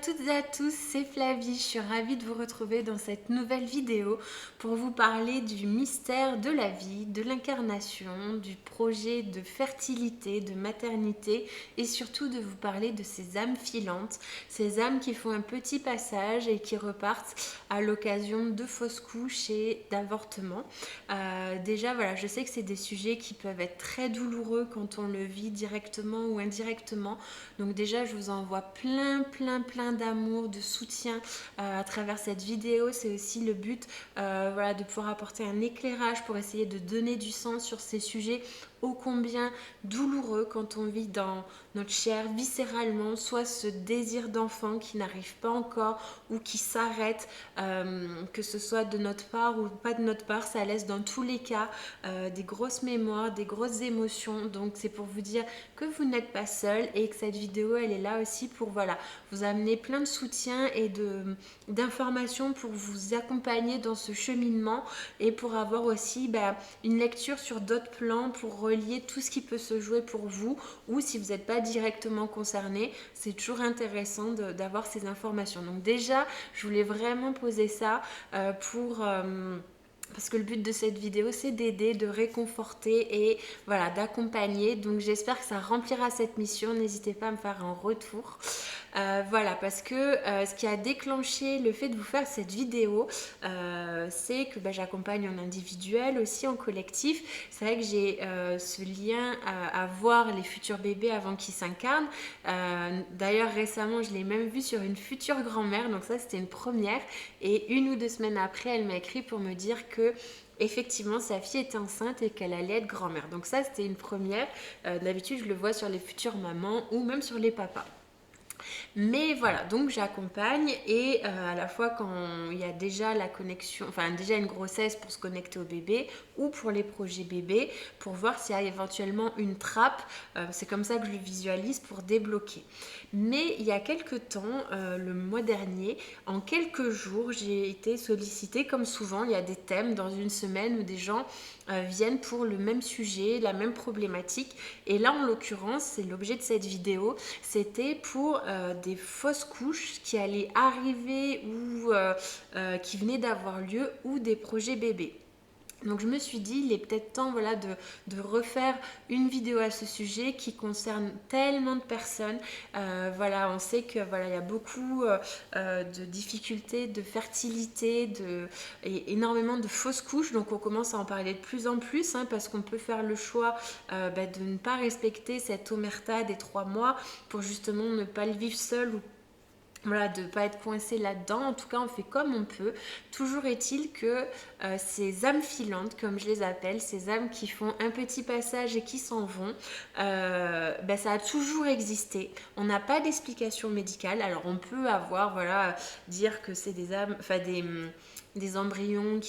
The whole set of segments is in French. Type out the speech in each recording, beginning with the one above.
toutes et à tous, c'est Flavie, je suis ravie de vous retrouver dans cette nouvelle vidéo pour vous parler du mystère de la vie, de l'incarnation, du projet de fertilité, de maternité et surtout de vous parler de ces âmes filantes, ces âmes qui font un petit passage et qui repartent à l'occasion de fausses couches et d'avortements. Déjà voilà, je sais que c'est des sujets qui peuvent être très douloureux quand on le vit directement ou indirectement, donc déjà je vous envoie plein d'amour, de soutien à travers cette vidéo. C'est aussi le but voilà, de pouvoir apporter un éclairage pour essayer de donner du sens sur ces sujets ô combien douloureux quand on vit dans notre chair viscéralement, soit ce désir d'enfant qui n'arrive pas encore ou qui s'arrête, que ce soit de notre part ou pas de notre part, ça laisse dans tous les cas des grosses mémoires, des grosses émotions. Donc c'est pour vous dire que vous n'êtes pas seul et que cette vidéo elle est là aussi pour voilà, vous amener plein de soutien et d'informations pour vous accompagner dans ce cheminement et pour avoir aussi une lecture sur d'autres plans pour relier tout ce qui peut se jouer pour vous, ou si vous n'êtes pas directement concerné, c'est toujours intéressant d'avoir ces informations. Donc déjà, je voulais vraiment poser ça parce que le but de cette vidéo, c'est d'aider, de réconforter et voilà, d'accompagner. Donc j'espère que ça remplira cette mission. N'hésitez pas à me faire un retour. Voilà, parce que ce qui a déclenché le fait de vous faire cette vidéo, c'est que j'accompagne en individuel, aussi en collectif. C'est vrai que j'ai ce lien à voir les futurs bébés avant qu'ils s'incarnent. D'ailleurs, récemment, je l'ai même vu sur une future grand-mère, donc ça, c'était une première. Et 1 ou 2 semaines après, elle m'a écrit pour me dire que effectivement sa fille était enceinte et qu'elle allait être grand-mère. Donc ça, c'était une première. D'habitude, je le vois sur les futures mamans ou même sur les papas. Mais voilà, donc j'accompagne et à la fois quand il y a déjà la connexion, enfin déjà une grossesse pour se connecter au bébé ou pour les projets bébés, pour voir s'il y a éventuellement une trappe, c'est comme ça que je le visualise pour débloquer. Mais il y a quelques temps, le mois dernier, en quelques jours, j'ai été sollicitée, comme souvent, il y a des thèmes dans une semaine où des gens viennent pour le même sujet, la même problématique. Et là, en l'occurrence, c'est l'objet de cette vidéo, c'était pour des fausses couches qui allaient arriver ou qui venaient d'avoir lieu ou des projets bébés. Donc je me suis dit, il est peut-être temps voilà, de refaire une vidéo à ce sujet qui concerne tellement de personnes. Voilà, on sait que voilà, il y a beaucoup de difficultés de fertilité, et énormément de fausses couches. Donc on commence à en parler de plus en plus parce qu'on peut faire le choix de ne pas respecter cette omerta des 3 mois pour justement ne pas le vivre seul ou voilà, de ne pas être coincé là-dedans. En tout cas, on fait comme on peut. Toujours est-il que ces âmes filantes, comme je les appelle, ces âmes qui font un petit passage et qui s'en vont, ça a toujours existé. On n'a pas d'explication médicale. Alors, on peut avoir, voilà, dire que c'est des âmes, enfin des embryons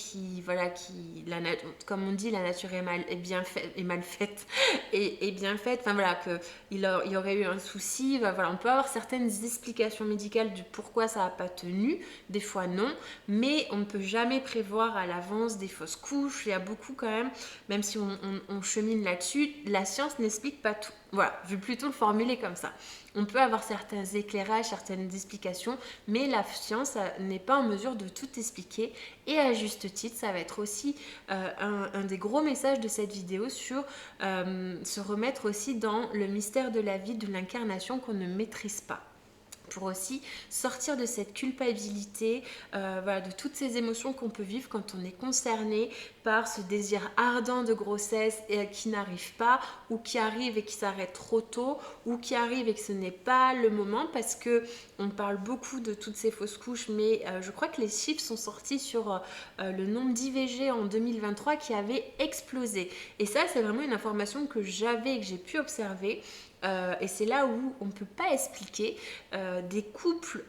comme on dit, la nature est mal faite et bien faite. Enfin voilà, qu'il y aurait eu un souci. Voilà, on peut avoir certaines explications médicales du pourquoi ça n'a pas tenu, des fois non, mais on ne peut jamais prévoir à l'avance des fausses couches. Il y a beaucoup quand même si on chemine là-dessus, la science n'explique pas tout. Voilà, je vais plutôt le formuler comme ça. On peut avoir certains éclairages, certaines explications, mais la science n'est pas en mesure de tout expliquer. Et à juste titre, ça va être aussi un des gros messages de cette vidéo sur se remettre aussi dans le mystère de la vie, de l'incarnation qu'on ne maîtrise pas, pour aussi sortir de cette culpabilité, voilà, de toutes ces émotions qu'on peut vivre quand on est concerné par ce désir ardent de grossesse et qui n'arrive pas, ou qui arrive et qui s'arrête trop tôt, ou qui arrive et que ce n'est pas le moment, parce que on parle beaucoup de toutes ces fausses couches, mais je crois que les chiffres sont sortis sur le nombre d'IVG en 2023 qui avait explosé. Et ça, c'est vraiment une information que j'avais et que j'ai pu observer. Et c'est là où on ne peut pas expliquer des couples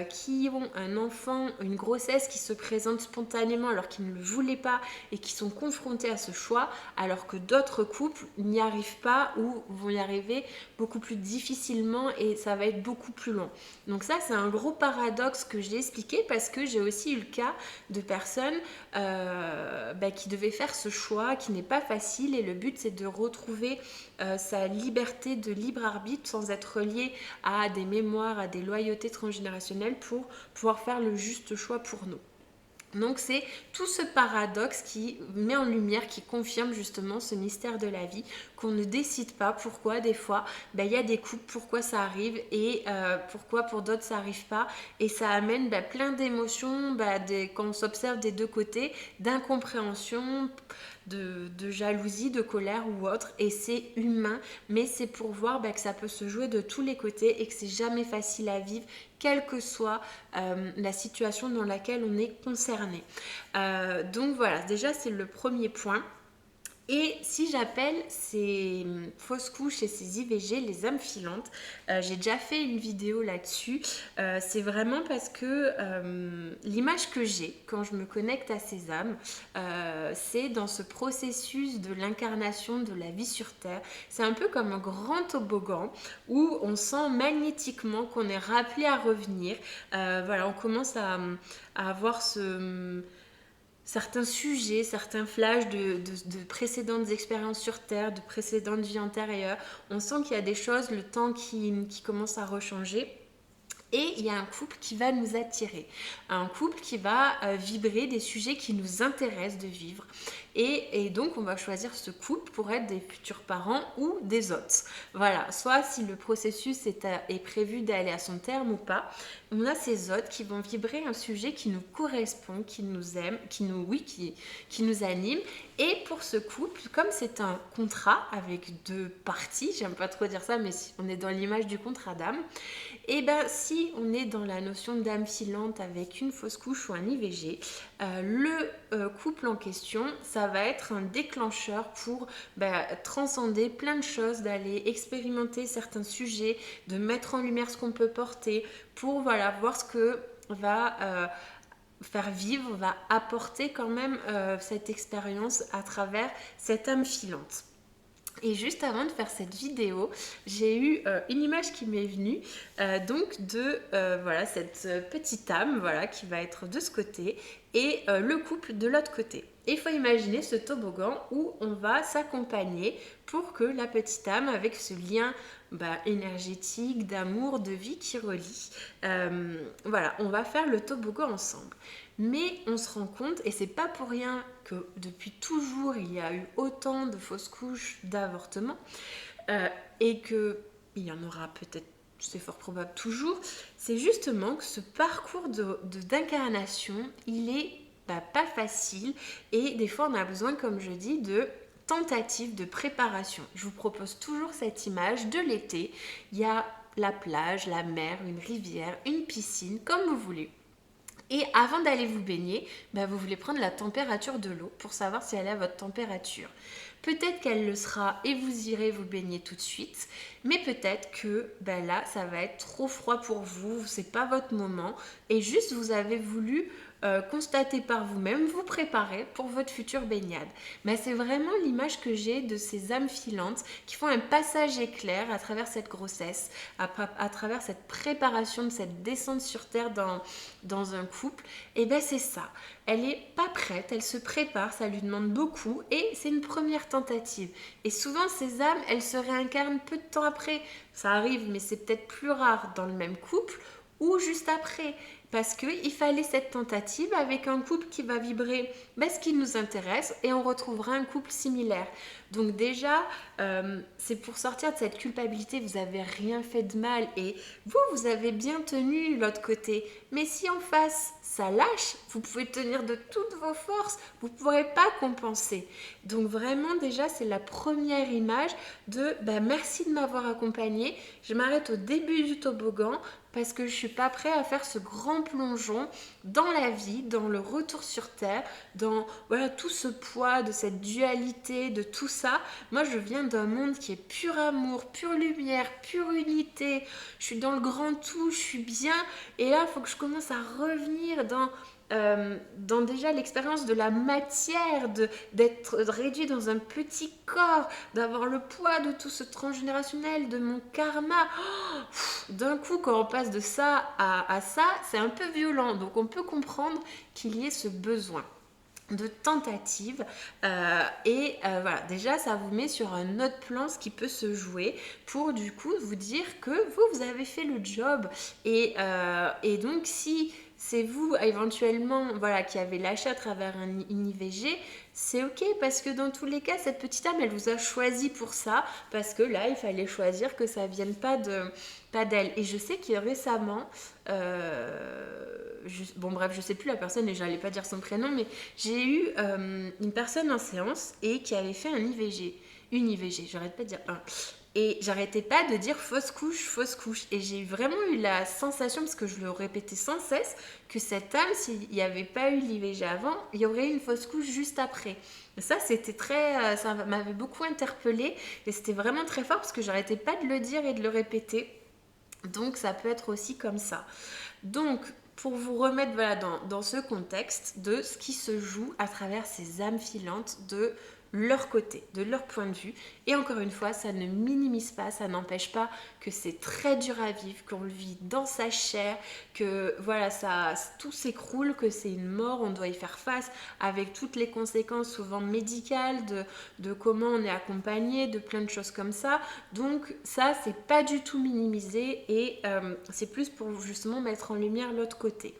qui ont un enfant, une grossesse qui se présente spontanément alors qu'ils ne le voulaient pas et qui sont confrontés à ce choix, alors que d'autres couples n'y arrivent pas ou vont y arriver beaucoup plus difficilement et ça va être beaucoup plus long. Donc ça, c'est un gros paradoxe que j'ai expliqué parce que j'ai aussi eu le cas de personnes qui devaient faire ce choix qui n'est pas facile, et le but c'est de retrouver sa liberté de libre arbitre sans être relié à des mémoires, à des loyautés transgénérationnelles pour pouvoir faire le juste choix pour nous. Donc c'est tout ce paradoxe qui met en lumière, qui confirme justement ce mystère de la vie, qu'on ne décide pas pourquoi des fois il y a des couples, pourquoi ça arrive et pourquoi pour d'autres ça n'arrive pas, et ça amène plein d'émotions quand on s'observe des deux côtés, d'incompréhension, de jalousie, de colère ou autre, et c'est humain, mais c'est pour voir que ça peut se jouer de tous les côtés et que c'est jamais facile à vivre, quelle que soit la situation dans laquelle on est concerné. Donc voilà, déjà c'est le premier point. Et si j'appelle ces fausses couches et ces IVG les âmes filantes, j'ai déjà fait une vidéo là-dessus. C'est vraiment parce que l'image que j'ai quand je me connecte à ces âmes, c'est dans ce processus de l'incarnation de la vie sur Terre. C'est un peu comme un grand toboggan où on sent magnétiquement qu'on est rappelé à revenir. On commence à avoir certains sujets, certains flashs de précédentes expériences sur Terre, de précédentes vies antérieures. On sent qu'il y a des choses, le temps qui commence à rechanger. Et il y a un couple qui va nous attirer, un couple qui va vibrer des sujets qui nous intéressent de vivre. Et donc on va choisir ce couple pour être des futurs parents ou des hôtes. Voilà, soit si le processus est prévu d'aller à son terme ou pas, on a ces hôtes qui vont vibrer un sujet qui nous correspond, qui nous aime, qui nous anime. Et pour ce couple, comme c'est un contrat avec deux parties, j'aime pas trop dire ça, mais si on est dans l'image du contrat d'âme, et si on est dans la notion d'âme filante avec une fausse couche ou un IVG, le couple en question, ça va être un déclencheur pour transcender plein de choses, d'aller expérimenter certains sujets, de mettre en lumière ce qu'on peut porter, pour voir ce que va faire vivre, va apporter quand même cette expérience à travers cette âme filante. Et juste avant de faire cette vidéo, j'ai eu une image qui m'est venue donc de cette petite âme qui va être de ce côté et le couple de l'autre côté. Et il faut imaginer ce toboggan où on va s'accompagner pour que la petite âme, avec ce lien énergétique, d'amour, de vie qui relie, on va faire le toboggan ensemble. Mais on se rend compte, et c'est pas pour rien que depuis toujours il y a eu autant de fausses couches, d'avortements, et qu'il y en aura peut-être, c'est fort probable toujours, c'est justement que ce parcours d'incarnation, il est pas facile, et des fois on a besoin, comme je dis, de tentative de préparation. Je vous propose toujours cette image de l'été. Il y a la plage, la mer, une rivière, une piscine, comme vous voulez. Et avant d'aller vous baigner, vous voulez prendre la température de l'eau pour savoir si elle est à votre température. Peut-être qu'elle le sera et vous irez vous baigner tout de suite, mais peut-être que là, ça va être trop froid pour vous, c'est pas votre moment, et juste vous avez voulu constater par vous-même, vous préparer pour votre future baignade. Mais c'est vraiment l'image que j'ai de ces âmes filantes qui font un passage éclair à travers cette grossesse, à travers cette préparation de cette descente sur Terre dans un couple. Et c'est ça. Elle n'est pas prête, elle se prépare, ça lui demande beaucoup et c'est une première tentative. Et souvent, ces âmes, elles se réincarnent peu de temps après. Ça arrive, mais c'est peut-être plus rare dans le même couple ou juste après. Parce qu'il fallait cette tentative avec un couple qui va vibrer ce qui nous intéresse et on retrouvera un couple similaire. Donc déjà, c'est pour sortir de cette culpabilité, vous n'avez rien fait de mal et vous avez bien tenu l'autre côté. Mais si en face, ça lâche, vous pouvez tenir de toutes vos forces, vous ne pourrez pas compenser. Donc vraiment déjà, c'est la première image de merci de m'avoir accompagné, je m'arrête au début du toboggan, parce que je ne suis pas prêt à faire ce grand plongeon dans la vie, dans le retour sur Terre, dans tout ce poids, de cette dualité, de tout ça. Moi, je viens d'un monde qui est pur amour, pure lumière, pure unité. Je suis dans le grand tout, je suis bien. Et là, il faut que je commence à revenir dans déjà l'expérience de la matière, d'être réduit dans un petit corps, d'avoir le poids de tout ce transgénérationnel, de mon karma. D'un coup, quand on passe de ça à ça, c'est un peu violent. Donc on peut comprendre qu'il y ait ce besoin de tentative voilà, déjà ça vous met sur un autre plan ce qui peut se jouer pour du coup vous dire que vous avez fait le job et donc si c'est vous éventuellement voilà qui avez lâché à travers une IVG, c'est ok parce que dans tous les cas cette petite âme elle vous a choisi pour ça parce que là il fallait choisir que ça vienne pas d'elle. Et je sais que récemment bon bref je sais plus la personne et j'allais pas dire son prénom, mais j'ai eu une personne en séance et qui avait fait une IVG, j'arrête pas de dire un. Et j'arrêtais pas de dire fausse couche. Et j'ai vraiment eu la sensation, parce que je le répétais sans cesse, que cette âme, s'il n'y avait pas eu l'IVG avant, il y aurait eu une fausse couche juste après. Et ça, c'était ça m'avait beaucoup interpellée. Et c'était vraiment très fort parce que j'arrêtais pas de le dire et de le répéter. Donc ça peut être aussi comme ça. Donc, pour vous remettre voilà, dans ce contexte de ce qui se joue à travers ces âmes filantes de leur côté, de leur point de vue. Et encore une fois, ça ne minimise pas, ça n'empêche pas que c'est très dur à vivre, qu'on le vit dans sa chair, que voilà, tout s'écroule, que c'est une mort, on doit y faire face avec toutes les conséquences souvent médicales de comment on est accompagné, de plein de choses comme ça. Donc ça, c'est pas du tout minimisé et c'est plus pour justement mettre en lumière l'autre côté.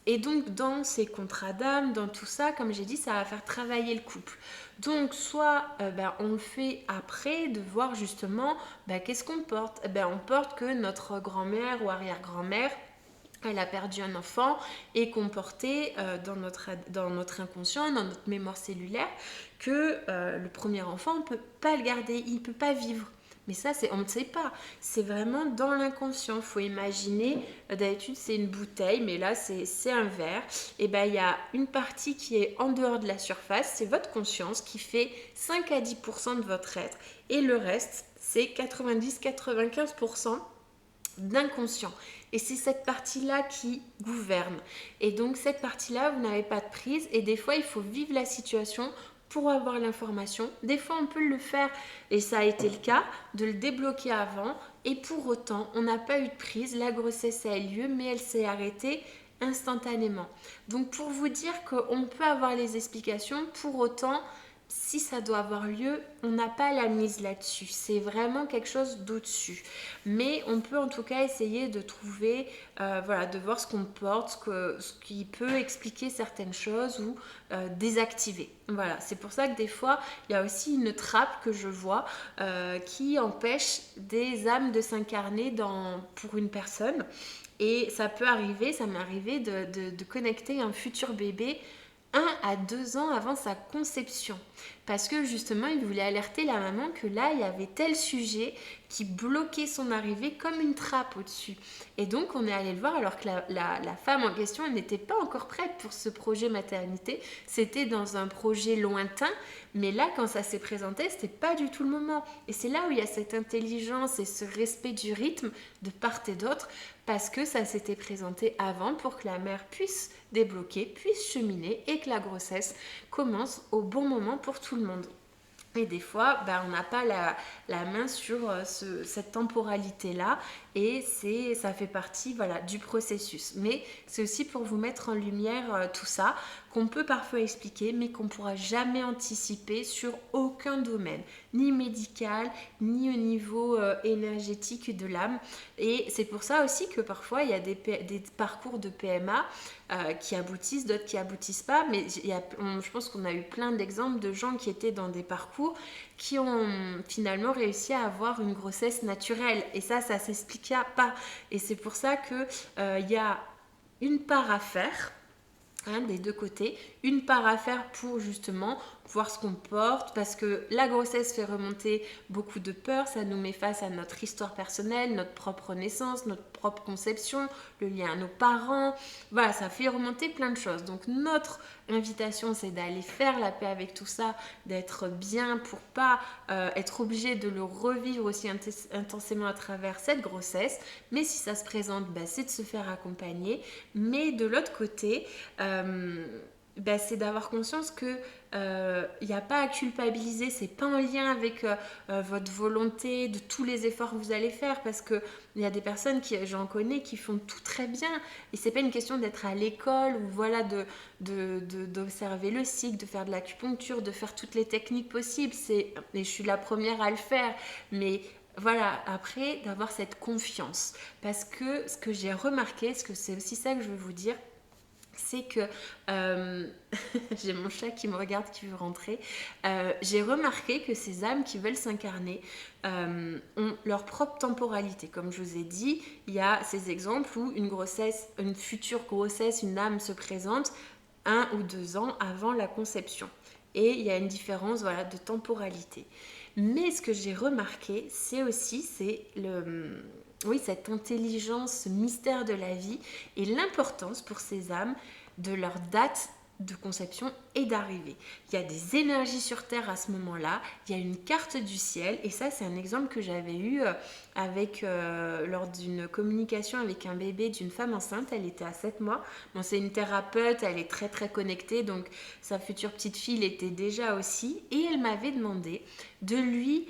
Et donc dans ces contrats d'âme, dans tout ça, comme j'ai dit, ça va faire travailler le couple. Donc soit on le fait après de voir justement qu'est-ce qu'on porte. On porte que notre grand-mère ou arrière-grand-mère elle a perdu un enfant et qu'on portait dans notre inconscient, dans notre mémoire cellulaire, que le premier enfant, on ne peut pas le garder, il ne peut pas vivre. Mais ça, on ne sait pas. C'est vraiment dans l'inconscient. Il faut imaginer, d'habitude, c'est une bouteille, mais là, c'est un verre. Et il y a une partie qui est en dehors de la surface, c'est votre conscience qui fait 5 à 10% de votre être. Et le reste, c'est 90-95% d'inconscient. Et c'est cette partie-là qui gouverne. Et donc cette partie-là, vous n'avez pas de prise. Et des fois, il faut vivre la situation pour avoir l'information. Des fois, on peut le faire, et ça a été le cas, de le débloquer avant. Et pour autant, on n'a pas eu de prise. La grossesse a eu lieu, mais elle s'est arrêtée instantanément. Donc pour vous dire qu'on peut avoir les explications, pour autant, si ça doit avoir lieu, on n'a pas la mise là-dessus. C'est vraiment quelque chose d'au-dessus. Mais on peut en tout cas essayer de trouver, de voir ce qu'on porte, ce qui peut expliquer certaines choses ou désactiver. Voilà, c'est pour ça que des fois, il y a aussi une trappe que je vois qui empêche des âmes de s'incarner pour une personne. Et ça peut arriver, ça m'est arrivé de connecter un futur bébé 1 à 2 ans avant sa conception. Parce que justement, il voulait alerter la maman que là, il y avait tel sujet qui bloquait son arrivée comme une trappe au-dessus. Et donc, on est allé le voir alors que la femme en question, elle n'était pas encore prête pour ce projet maternité. C'était dans un projet lointain. Mais là, quand ça s'est présenté, c'était pas du tout le moment. Et c'est là où il y a cette intelligence et ce respect du rythme de part et d'autre, parce que ça s'était présenté avant pour que la mère puisse débloquer, puisse cheminer et que la grossesse commence au bon moment pour tout le monde. Et des fois, on n'a pas la main sur cette temporalité-là et ça fait partie du processus. Mais c'est aussi pour vous mettre en lumière tout ça qu'on peut parfois expliquer mais qu'on ne pourra jamais anticiper sur aucun domaine, ni médical, ni au niveau énergétique de l'âme. Et c'est pour ça aussi que parfois il y a des parcours de PMA qui aboutissent, d'autres qui aboutissent pas, mais je pense qu'on a eu plein d'exemples de gens qui étaient dans des parcours qui ont finalement réussi à avoir une grossesse naturelle et ça s'explique pas. Et c'est pour ça que il y a une part à faire des deux côtés, une part à faire pour justement voir ce qu'on porte, parce que la grossesse fait remonter beaucoup de peur, ça nous met face à notre histoire personnelle, notre propre naissance, notre propre conception, le lien à nos parents, voilà, ça fait remonter plein de choses. Donc notre invitation, c'est d'aller faire la paix avec tout ça, d'être bien pour pas être obligé de le revivre aussi intensément à travers cette grossesse, mais si ça se présente, c'est de se faire accompagner, mais de l'autre côté, c'est d'avoir conscience que il n'y a pas à culpabiliser, c'est pas en lien avec votre volonté, de tous les efforts que vous allez faire, parce que il y a des personnes j'en connais, qui font tout très bien, et c'est pas une question d'être à l'école ou voilà d'observer le cycle, de faire de l'acupuncture, de faire toutes les techniques possibles, et je suis la première à le faire, mais voilà, après d'avoir cette confiance, parce que ce que j'ai remarqué, ce que c'est aussi ça que je veux vous dire, c'est que j'ai mon chat qui me regarde, qui veut rentrer. J'ai remarqué que ces âmes qui veulent s'incarner ont leur propre temporalité. Comme je vous ai dit, il y a ces exemples où une grossesse, une future grossesse, une âme se présente 1 ou 2 ans avant la conception. Et il y a une différence, voilà, de temporalité. Mais ce que j'ai remarqué, c'est cette intelligence, ce mystère de la vie et l'importance pour ces âmes de leur date de conception et d'arrivée. Il y a des énergies sur Terre à ce moment-là, il y a une carte du ciel, et ça c'est un exemple que j'avais eu lors d'une communication avec un bébé d'une femme enceinte. Elle était à 7 mois. Bon, c'est une thérapeute, elle est très très connectée, donc sa future petite fille l'était déjà aussi, et elle m'avait demandé de lui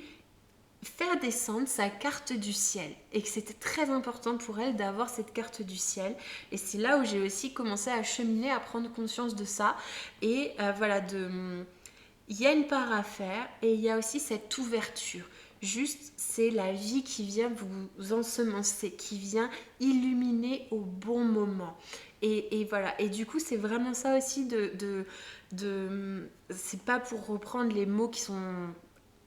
faire descendre sa carte du ciel, et que c'était très important pour elle d'avoir cette carte du ciel. Et c'est là où j'ai aussi commencé à cheminer, à prendre conscience de ça, et il y a une part à faire, et il y a aussi cette ouverture. Juste, c'est la vie qui vient vous ensemencer, qui vient illuminer au bon moment. Et voilà. Et du coup, c'est vraiment ça aussi c'est pas pour reprendre les mots qui sont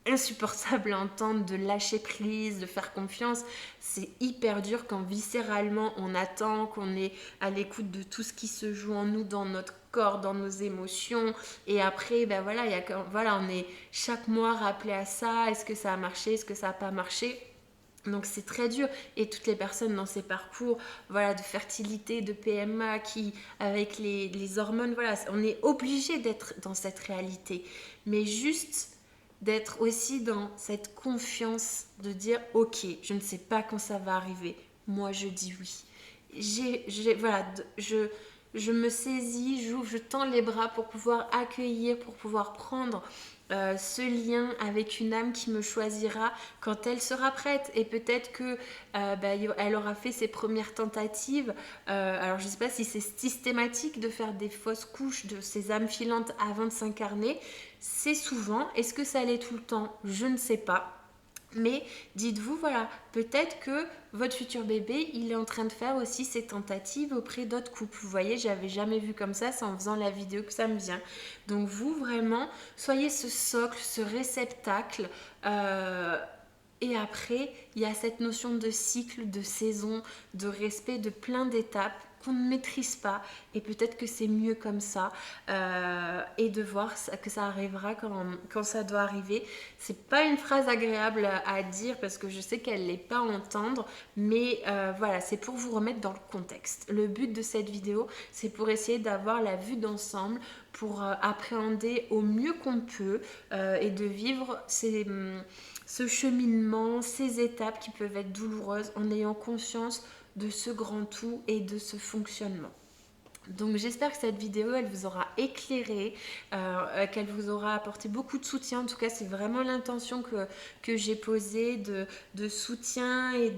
insupportable à entendre, de lâcher prise, de faire confiance. C'est hyper dur quand viscéralement on attend, qu'on est à l'écoute de tout ce qui se joue en nous, dans notre corps, dans nos émotions, et après on est chaque mois rappelé à ça. Est-ce que ça a marché, est-ce que ça n'a pas marché? Donc c'est très dur, et toutes les personnes dans ces parcours, voilà, de fertilité, de PMA, qui avec les hormones, voilà, on est obligé d'être dans cette réalité, mais juste d'être aussi dans cette confiance, de dire ok, je ne sais pas quand ça va arriver, moi je dis oui. Je me saisis, j'ouvre, je tends les bras pour pouvoir accueillir, pour pouvoir prendre ce lien avec une âme qui me choisira quand elle sera prête. Et peut-être que elle aura fait ses premières tentatives. Alors je ne sais pas si c'est systématique de faire des fausses couches de ces âmes filantes avant de s'incarner. C'est souvent. Est-ce que ça l'est tout le temps? Je ne sais pas. Mais dites-vous, voilà, peut-être que votre futur bébé, il est en train de faire aussi ses tentatives auprès d'autres couples. Vous voyez, j'avais jamais vu comme ça, c'est en faisant la vidéo que ça me vient. Donc vous, vraiment, soyez ce socle, ce réceptacle. Et après, il y a cette notion de cycle, de saison, de respect, de plein d'étapes qu'on ne maîtrise pas, et peut-être que c'est mieux comme ça, et de voir que ça arrivera quand ça doit arriver. C'est pas une phrase agréable à dire, parce que je sais qu'elle n'est pas à entendre, mais voilà, c'est pour vous remettre dans le contexte. Le but de cette vidéo, c'est pour essayer d'avoir la vue d'ensemble, pour appréhender au mieux qu'on peut, et de vivre ce cheminement, ces étapes qui peuvent être douloureuses, en ayant conscience de ce grand tout et de ce fonctionnement. Donc j'espère que cette vidéo, elle vous aura éclairé, qu'elle vous aura apporté beaucoup de soutien. En tout cas, c'est vraiment l'intention que j'ai posée, de soutien et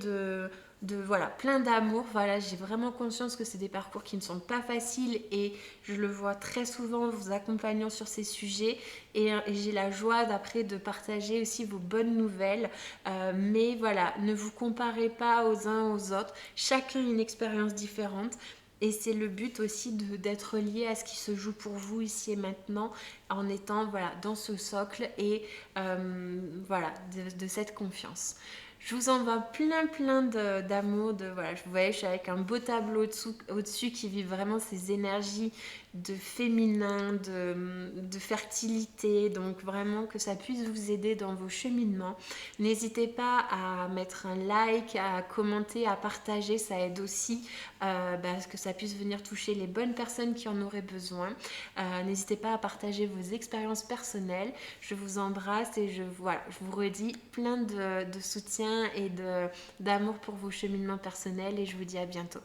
voilà, plein d'amour. Voilà, j'ai vraiment conscience que c'est des parcours qui ne sont pas faciles, et je le vois très souvent vous accompagnant sur ces sujets, et j'ai la joie d'après de partager aussi vos bonnes nouvelles. Mais voilà, ne vous comparez pas aux uns aux autres, chacun a une expérience différente. Et c'est le but aussi d'être lié à ce qui se joue pour vous ici et maintenant, en étant voilà, dans ce socle, et voilà, de cette confiance. Je vous envoie plein d'amour, voilà, vous voyez, je suis avec un beau tableau au-dessus qui vit vraiment ces énergies de féminin, de fertilité, donc vraiment que ça puisse vous aider dans vos cheminements. N'hésitez pas à mettre un like, à commenter, à partager, ça aide aussi que ça puisse venir toucher les bonnes personnes qui en auraient besoin. N'hésitez pas à partager vos expériences personnelles. Je vous embrasse et je vous redis plein de soutien et d'amour pour vos cheminements personnels et je vous dis à bientôt.